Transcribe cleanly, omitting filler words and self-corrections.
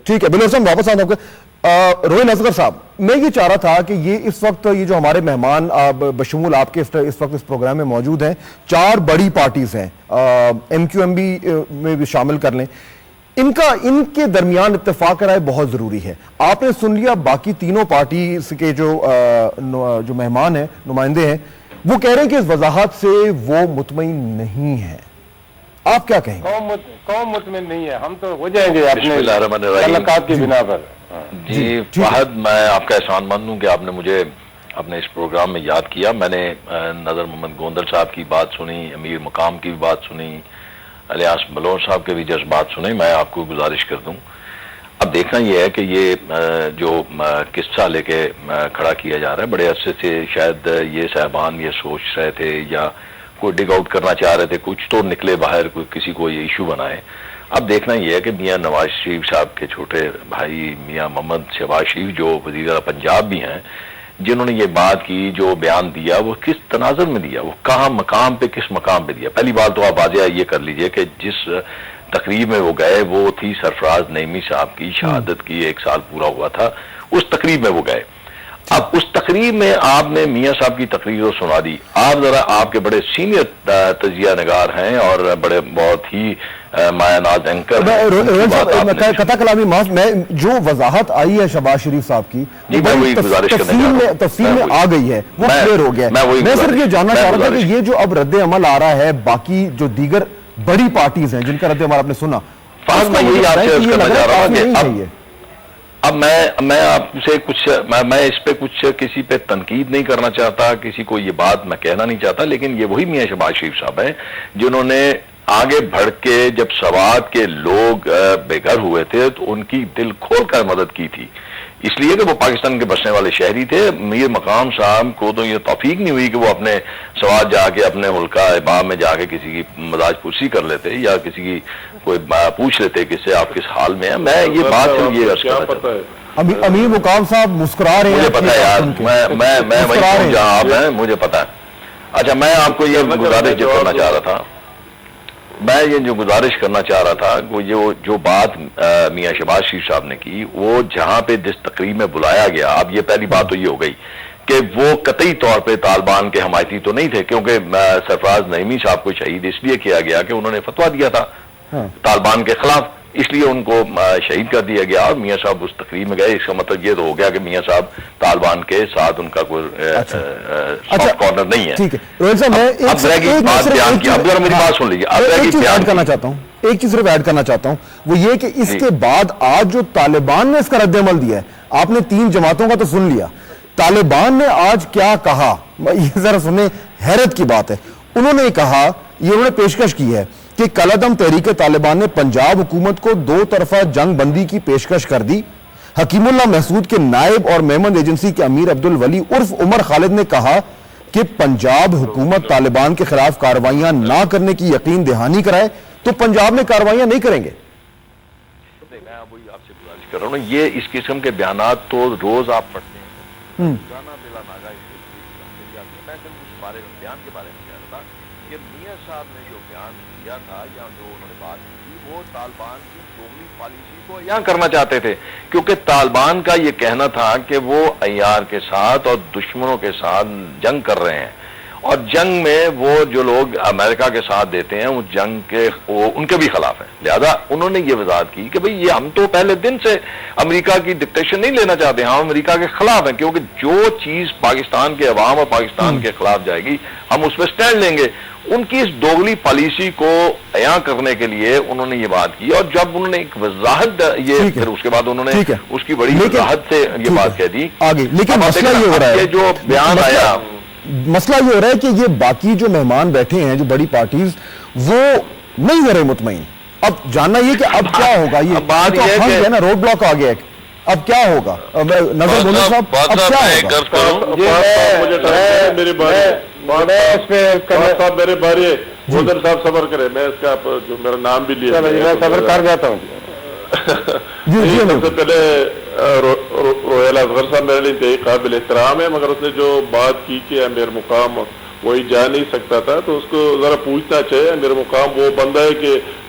ٹھیک ہے بلور صاحب واپس آتا ہوں. روہن اصغر صاحب, میں یہ چاہ رہا تھا کہ یہ اس وقت یہ جو ہمارے مہمان بشمول آپ کے اس وقت اس پروگرام میں موجود ہیں, 4 بڑی پارٹیز ہیں, ایم کیو ایم بھی میں بھی شامل کر لیں, ان کے درمیان اتفاق رائے بہت ضروری ہے. آپ نے سن لیا باقی تینوں پارٹیز کے جو مہمان ہیں, نمائندے ہیں, وہ کہہ رہے ہیں کہ اس وضاحت سے وہ مطمئن نہیں ہیں. آپ کیا کہیں گے؟ قوم مطمئن نہیں ہے, ہم تو ہو جائیں گے اپنے تعلقات کی بنا پر. جی فہد, میں آپ کا احسان مند ہوں کہ آپ نے مجھے اپنے اس پروگرام میں یاد کیا. میں نے نظر محمد گوندل صاحب کی بات سنی, امیر مقام کی بھی بات سنی, الیاس بلور صاحب کے بھی جذبات سنے. میں آپ کو گزارش کر دوں, اب دیکھنا یہ ہے کہ یہ جو قصہ لے کے کھڑا کیا جا رہا ہے, بڑے عرصے سے شاید یہ صاحبان یہ سوچ رہے تھے یا کوئی ڈگ آؤٹ کرنا چاہ رہے تھے, کچھ تو نکلے باہر, کوئی کسی کو یہ ایشو بنائے. اب دیکھنا یہ ہے کہ میاں نواز شریف صاحب کے چھوٹے بھائی میاں محمد شہباز شریف جو وزیر اعلیٰ پنجاب بھی ہیں, جنہوں نے یہ بات کی, جو بیان دیا, وہ کس تناظر میں دیا, وہ کہاں مقام پہ کس مقام پہ دیا. پہلی بات تو آپ واضح یہ کر لیجئے کہ جس تقریب میں وہ گئے وہ تھی سرفراز نعیمی صاحب کی شہادت کی 1 سال پورا ہوا تھا, اس تقریب میں وہ گئے. اب اس تقریب میں آپ نے میاں صاحب کی تقریر سنا دی. آپ ذرا, آپ کے بڑے سینئر تجزیہ نگار ہیں اور بڑے بہت ہی مایہ ناز اینکر, قطع کلامی معاف, میں جو وضاحت آئی ہے شہباز شریف صاحب کی تفصیل میں آ گئی ہے, وہ کلیئر ہو گیا ہے. میں صرف یہ جاننا چاہ رہا تھا کہ یہ جو اب رد عمل آ را ہے باقی جو دیگر بڑی پارٹیز ہیں جن کا رد عمل آپ نے سنا, اب میں آپ سے کچھ میں اس پہ کچھ کسی پہ تنقید نہیں کرنا چاہتا, کسی کو یہ بات میں کہنا نہیں چاہتا, لیکن یہ وہی میاں شہباز شریف صاحب ہیں جنہوں نے آگے بڑھ کے جب سوات کے لوگ بے گھر ہوئے تھے تو ان کی دل کھول کر مدد کی تھی, اس لیے کہ وہ پاکستان کے بسنے والے شہری تھے. میر مقام صاحب کو تو یہ توفیق نہیں ہوئی کہ وہ اپنے سوات جا کے اپنے ملکہ ابام میں جا کے کسی کی مزاج پرسی کر لیتے یا کسی کی کوئی پوچھ لیتے کہ سے آپ کس حال میں ہیں. میں یہ بات یہ عرض کرنا چاہتا ہوں, امیر مقام صاحب مسکرا رہے ہیں, مجھے پتا ہے یار, میں وہی ہوں جہاں آپ ہیں, مجھے پتا ہے. اچھا, میں آپ کو یہ گزارش جو کرنا چاہ رہا تھا, وہ جو بات میاں شہباز شریف صاحب نے کی, وہ جہاں پہ جس تقریب میں بلایا گیا, اب یہ پہلی بات تو یہ ہو گئی کہ وہ قطعی طور پہ طالبان کے حمایتی تو نہیں تھے, کیونکہ سرفراز نعیمی صاحب کو شہید اس لیے کیا گیا کہ انہوں نے فتویٰ دیا تھا طالبان کے خلاف, اس لیے ان کو شہید کر دیا گیا. اور میاں صاحب اس تقریب میں گئے, اس کا مطلب یہ تو ہو گیا کہ میاں صاحب طالبان کے ساتھ ان کا کوئی سافٹ کارنر نہیں ہے. ٹھیک ہے روہن صاحب, میں میری بات سن لیجیے, ایک چیز ایڈ کرنا چاہتا ہوں, ایک چیز صرف ایڈ کرنا چاہتا ہوں, وہ یہ کہ اس کے بعد آج جو طالبان نے اس کا رد عمل دیا ہے, آپ نے 3 جماعتوں کا تو سن لیا, طالبان نے آج کیا کہا, یہ ذرا سنیں, حیرت کی بات ہے. انہوں نے کہا, یہ انہوں نے پیشکش کی ہے کہ کالعدم تحریک طالبان نے پنجاب حکومت کو 2 طرفہ جنگ بندی کی پیشکش کر دی. حکیم اللہ محسود کے نائب اور میمن ایجنسی کے امیر عبدالولی عرف عمر خالد نے کہا کہ پنجاب حکومت طالبان کے خلاف کارروائیاں نہ کرنے کی یقین دہانی کرائے تو پنجاب میں کارروائیاں نہیں کریں گے. میں وہی آپ سے گزارش کر رہا ہوں, یہ اس قسم کے بیانات تو روز آپ پڑھتے ہیں, بیان کے بارے میں کہہ رہا تھا کہ میاں صاحب نے جو بیان کیا تھا یا جو انہوں نے بات کی, وہ طالبان کی دوگلی پالیسی کو عیاں کرنا چاہتے تھے, کیونکہ طالبان کا یہ کہنا تھا کہ وہ عیار کے ساتھ اور دشمنوں کے ساتھ جنگ کر رہے ہیں, اور جنگ میں وہ جو لوگ امریکہ کے ساتھ دیتے ہیں اس جنگ کے ان کے بھی خلاف ہیں. لہذا انہوں نے یہ وضاحت کی کہ بھئی یہ ہم تو پہلے دن سے امریکہ کی ڈکٹیشن نہیں لینا چاہتے, ہم امریکہ کے خلاف ہیں, کیونکہ جو چیز پاکستان کے عوام اور پاکستان کے خلاف جائے گی ہم اس پہ سٹینڈ لیں گے. ان کی اس دوگلی پالیسی کو عیاں کرنے کے لیے انہوں نے یہ بات کی, اور جب انہوں نے ایک وضاحت یہ پھر اس کے بعد انہوں نے اس کی بڑی وضاحت سے یہ بات کہہ دی. لیکن مسئلہ یہ ہو رہا ہے, جو بیان آیا, مسئلہ یہ ہو رہا ہے کہ یہ باقی جو مہمان بیٹھے ہیں جو بڑی پارٹیز, وہ نہیں ہو رہے مطمئن. اب جاننا یہ کہ اب کیا ہوگا, یہ بات یہ ہے نا روڈ بلاک آ گیا ہے, اب کیا ہوگا. نظر بولو صاحب, اب کیا ہوگا. میرے بھائی گودر صاحب صبر کرے, میں اس کا جو میرا نام بھی لیا صبر کر جاتا ہوں. سب سے پہلے روہیل اصغر صاحب میرے لیے انتہائی قابل احترام ہے, مگر اس نے جو بات کی کہ امیر مقام وہی جا نہیں سکتا تھا, تو اس کو ذرا پوچھنا چاہیے. امیر مقام وہ بندہ ہے کہ